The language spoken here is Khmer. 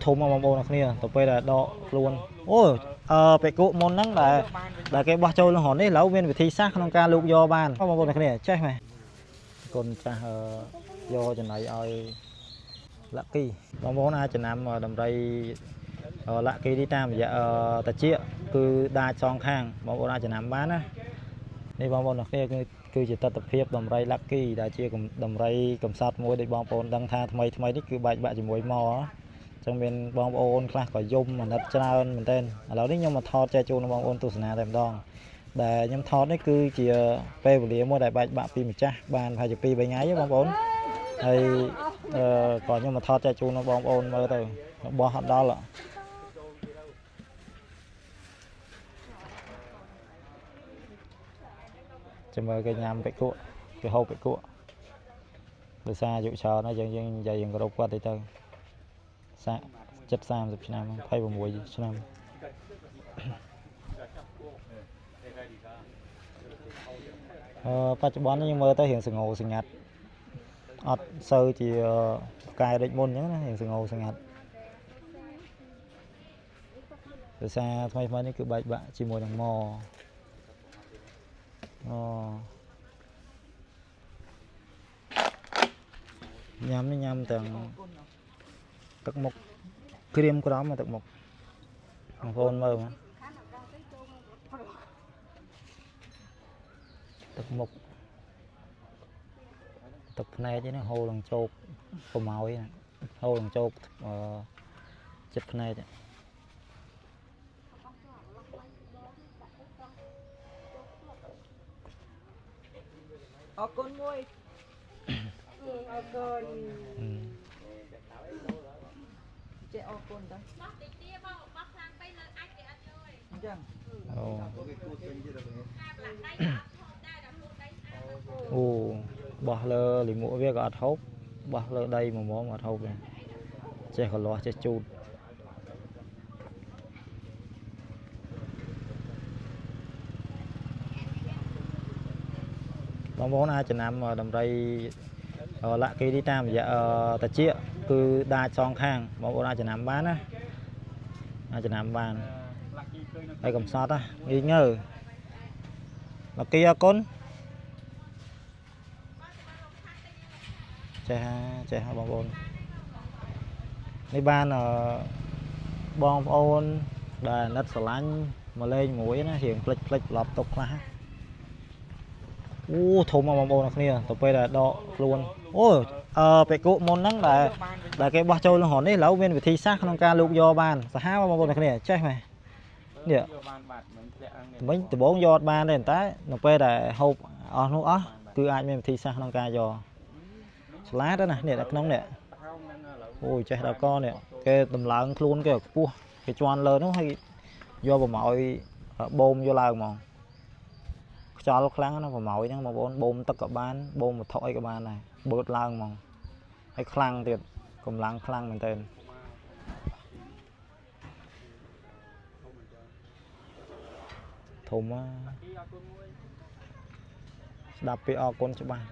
ធំមកបងប្អូនគ្នាទៅពេលដែលដកខ្លួនពេលគក់មុនហ្នឹងដែលគេបោះចូលក្នុងរននេះឥឡូវមានវិធីសាស្ត្រក្នុងការលូកយកបានបងប្អូនគ្នាចេះไหมកូនចាស់យកចំណៃឲ្យលាក់គីបងប្អូនអាចចំណាំដំរីលាក់គីនេះតាមរយៈតាជាគឺដាច់សងខាងបងប្អូនអាចចំណាំបានណានេះបងប្អូនគ្នាគឺជាទស្សនវិជ្ជាដំរីលាក់គីដែលជាដំរីកំសត់មួយដូចបងប្អូនដឹងថាថ្មីនេះគឺបែកបាក់ជាមួយមកចឹងមានបងប្អូនខ្លះក៏យំអាណិតច្រើនមែនទែនឥឡូវនេះខ្ញុំមកថតចែកជូនបងប្អូនទស្សនាតែម្ដងដែលខ្ញុំថតនេះគឺជាពេលវេលាមួយដែលបែកបាក់ពីម្ចាស់បានប្រហែលជា2-3ថ្ងៃបងប្អូនហើយក៏ខ្ញុំមកថតចែកជូនបងប្អូនមើលទៅបោះអត់ដល់ចាំមើលគេញ៉ាំពេកគក់គេហូបពេកគក់ដោយសារអាយុច្រើនហើយយើងនិយាយគោរពគាត់ទៅសាក់70-30 ឆ្នាំ26ឆ្នាំបច្ចុប្បន្ននេះខ្ញុំមើលទៅរៀងស្ងោស្ងាត់អត់សូវជាផ្កាយដូចមុនអញ្ចឹងណារៀងស្ងោស្ងាត់ដោយសារថ្មីនេះគឺបែកបាក់ជាមួយនឹងញ៉ាំទាំងទឹកមុខក្រៀមក្រំទឹកមុខបងប្អូនមើលទឹកមុខទឹកភ្នែកនេះហូរឡើងជោគប្រម៉ោយហូរឡើងជោគចិត្តភ្នែកអរគុណមួយអរគុណចេះអរគុណតើបោះតិចទៀតបងបោះខ្លាំងពេកលើអាចគេអត់លុយអញ្ចឹងបោះលើលិមួកវាក៏អត់ហូបបោះលើដីមួយមុំអត់ហូបទេចេះកលាស់ចេះជូតបងប្អូនអាចចំណាំដំរីលាក់គីនេះតាមរយៈតាជាគឺដាច់សងខាងបងប្អូនអាចចំណាំបានណាអាចចំណាំបានហើយកំសត់ងាយងើលាក់គីអរគុណចេះបងប្អូននេះបានបងប្អូនដែលអាណិតស្រឡាញ់មកលេងមួយណារៀងផ្លិចប្រឡប់ទុកខ្លះធំមកបងប្អូនគ្នាទៅពេលដែលដកខ្លួនពេលគក់មុនហ្នឹងដែលគេបោះចូលក្នុងរននេះឥឡូវមានវិធីសាស្ត្រក្នុងការលូកយកបានសាហាវបងប្អូនគ្នាចេះไหมនេះមិញដំបងយកបានទេតែនៅពេលដែលហូបអស់នោះគឺអាចមានវិធីសាស្ត្រក្នុងការយកឆ្លាតណានេះនៅក្នុងនេះចេះដល់កនេះគេតម្លើងខ្លួនគេខ្ពស់គេជន់លើនោះហើយយកប្រម៉ោយបូមយកឡើងហ្មងខ្យល់ខ្លាំងណាប្រម៉ោយហ្នឹងបងប្អូនបូមទឹកក៏បានបូមវត្ថុអីក៏បានដែរបឺតឡើងហ្មងហើយខ្លាំងទៀតកម្លាំងខ្លាំងមែនទែនធំស្ដាប់ពីអរគុណច្បាស់